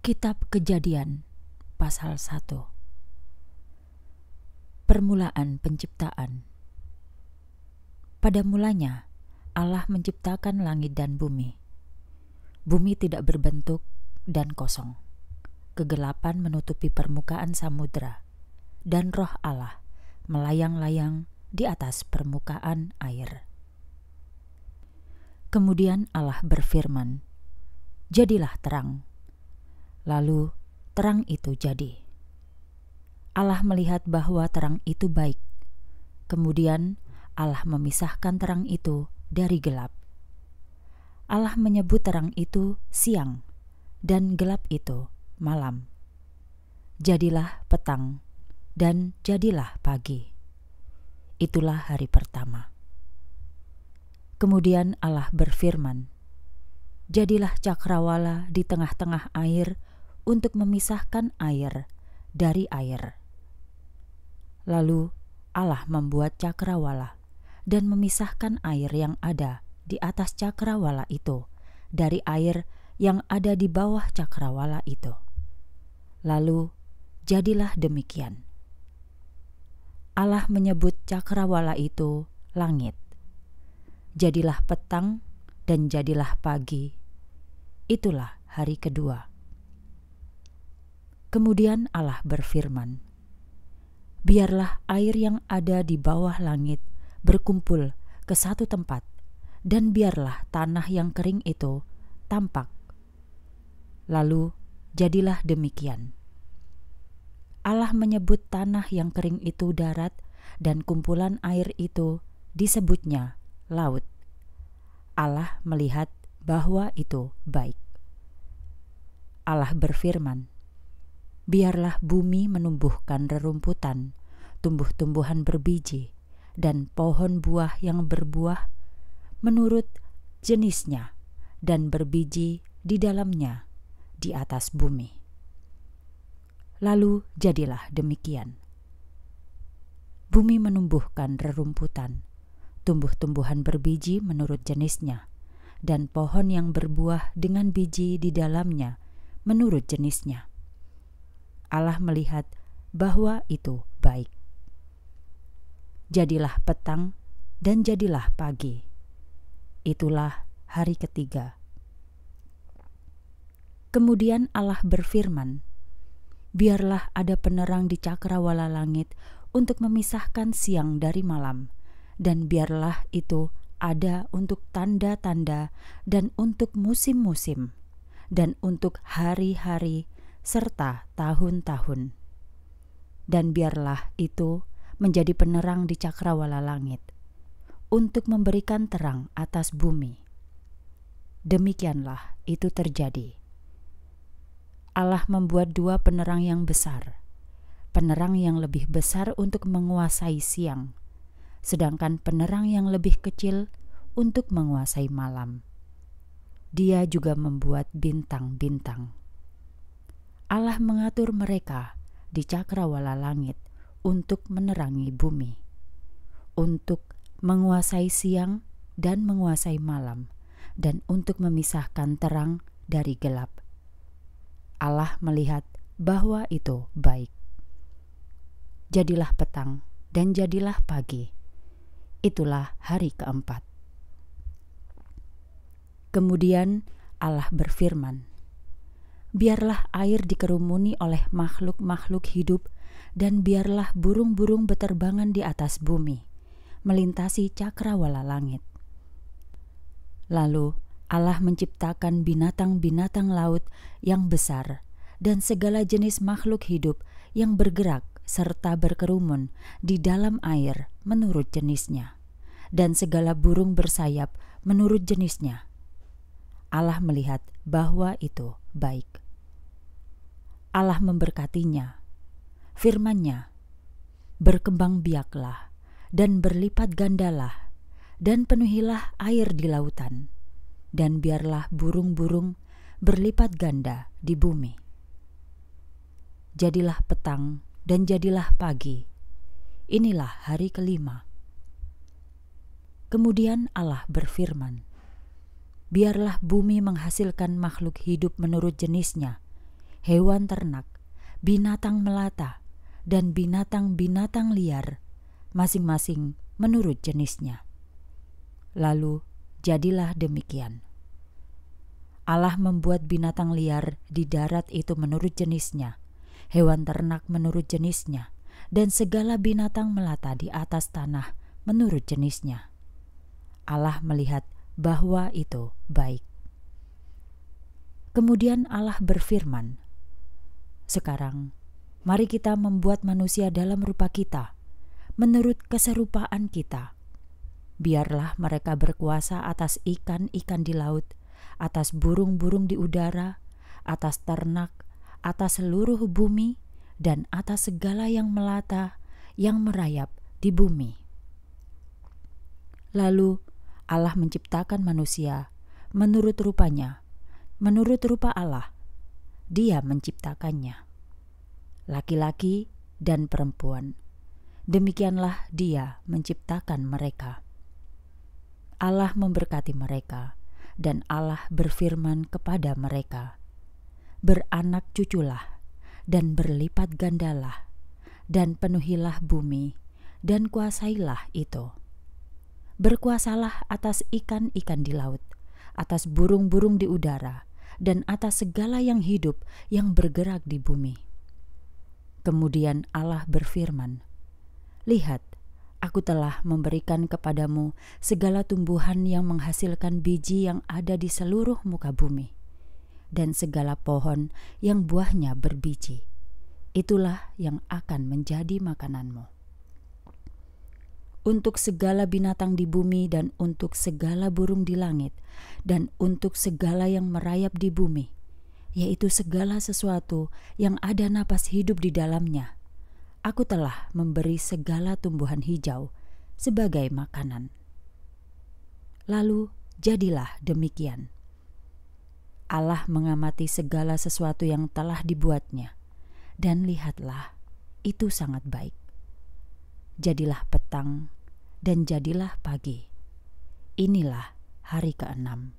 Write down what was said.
Kitab Kejadian pasal 1. Permulaan penciptaan. Pada mulanya Allah menciptakan langit dan bumi. Bumi tidak berbentuk dan kosong. Kegelapan menutupi permukaan samudra, dan roh Allah melayang-layang di atas permukaan air. Kemudian Allah berfirman, "Jadilah terang." Lalu terang itu jadi. Allah melihat bahwa terang itu baik. Kemudian Allah memisahkan terang itu dari gelap. Allah menyebut terang itu siang dan gelap itu malam. Jadilah petang dan jadilah pagi. Itulah hari pertama. Kemudian Allah berfirman, "Jadilah cakrawala di tengah-tengah air untuk memisahkan air dari air." Lalu Allah membuat cakrawala dan memisahkan air yang ada di atas cakrawala itu dari air yang ada di bawah cakrawala itu. Lalu jadilah demikian. Allah menyebut cakrawala itu langit. Jadilah petang dan jadilah pagi. Itulah hari kedua. Kemudian Allah berfirman, "Biarlah air yang ada di bawah langit berkumpul ke satu tempat, dan biarlah tanah yang kering itu tampak." Lalu jadilah demikian. Allah menyebut tanah yang kering itu darat, dan kumpulan air itu disebutnya laut. Allah melihat bahwa itu baik. Allah berfirman, "Biarlah bumi menumbuhkan rerumputan, tumbuh-tumbuhan berbiji, dan pohon buah yang berbuah menurut jenisnya, dan berbiji di dalamnya di atas bumi." Lalu jadilah demikian. Bumi menumbuhkan rerumputan, tumbuh-tumbuhan berbiji menurut jenisnya, dan pohon yang berbuah dengan biji di dalamnya menurut jenisnya. Allah melihat bahwa itu baik. Jadilah petang dan jadilah pagi. Itulah hari ketiga. Kemudian Allah berfirman, "Biarlah ada penerang di cakrawala langit untuk memisahkan siang dari malam, dan biarlah itu ada untuk tanda-tanda dan untuk musim-musim, dan untuk hari-hari serta tahun-tahun. Dan biarlah itu menjadi penerang di cakrawala langit, untuk memberikan terang atas bumi." Demikianlah itu terjadi. Allah membuat dua penerang yang besar, penerang yang lebih besar untuk menguasai siang, sedangkan penerang yang lebih kecil untuk menguasai malam. Dia juga membuat bintang-bintang. Allah mengatur mereka di cakrawala langit untuk menerangi bumi, untuk menguasai siang dan menguasai malam, dan untuk memisahkan terang dari gelap. Allah melihat bahwa itu baik. Jadilah petang dan jadilah pagi. Itulah hari keempat. Kemudian Allah berfirman, "Biarlah air dikerumuni oleh makhluk-makhluk hidup, dan biarlah burung-burung beterbangan di atas bumi, melintasi cakrawala langit." Lalu Allah menciptakan binatang-binatang laut yang besar dan segala jenis makhluk hidup yang bergerak serta berkerumun di dalam air menurut jenisnya, dan segala burung bersayap menurut jenisnya. Allah melihat bahwa itu baik. Allah memberkatinya. Firman-Nya, "Berkembang biaklah dan berlipat gandalah, dan penuhilah air di lautan, dan biarlah burung-burung berlipat ganda di bumi." Jadilah petang dan jadilah pagi. Inilah hari kelima. Kemudian Allah berfirman, "Biarlah bumi menghasilkan makhluk hidup menurut jenisnya, hewan ternak, binatang melata, dan binatang-binatang liar, masing-masing menurut jenisnya. Lalu jadilah demikian. Allah membuat binatang liar di darat itu menurut jenisnya, hewan ternak menurut jenisnya, dan segala binatang melata di atas tanah menurut jenisnya. Allah melihat bahwa itu baik. Kemudian Allah berfirman, "Sekarang, mari kita membuat manusia dalam rupa kita, menurut keserupaan kita. Biarlah mereka berkuasa atas ikan-ikan di laut, atas burung-burung di udara, atas ternak, atas seluruh bumi, dan atas segala yang melata, yang merayap di bumi." Lalu Allah menciptakan manusia menurut rupanya, menurut rupa Allah. Dia menciptakannya. Laki-laki dan perempuan. Demikianlah Dia menciptakan mereka. Allah memberkati mereka, dan Allah berfirman kepada mereka, "Beranak cuculah, dan berlipat gandalah, dan penuhilah bumi, dan kuasailah itu. Berkuasalah atas ikan-ikan di laut, atas burung-burung di udara, dan atas segala yang hidup yang bergerak di bumi." Kemudian Allah berfirman, "Lihat, Aku telah memberikan kepadamu segala tumbuhan yang menghasilkan biji yang ada di seluruh muka bumi, dan segala pohon yang buahnya berbiji. Itulah yang akan menjadi makananmu. Untuk segala binatang di bumi, dan untuk segala burung di langit, dan untuk segala yang merayap di bumi, yaitu segala sesuatu yang ada napas hidup di dalamnya, Aku telah memberi segala tumbuhan hijau sebagai makanan." Lalu jadilah demikian. Allah mengamati segala sesuatu yang telah dibuatnya, dan lihatlah, itu sangat baik. Jadilah petang dan jadilah pagi. Inilah hari ke-6.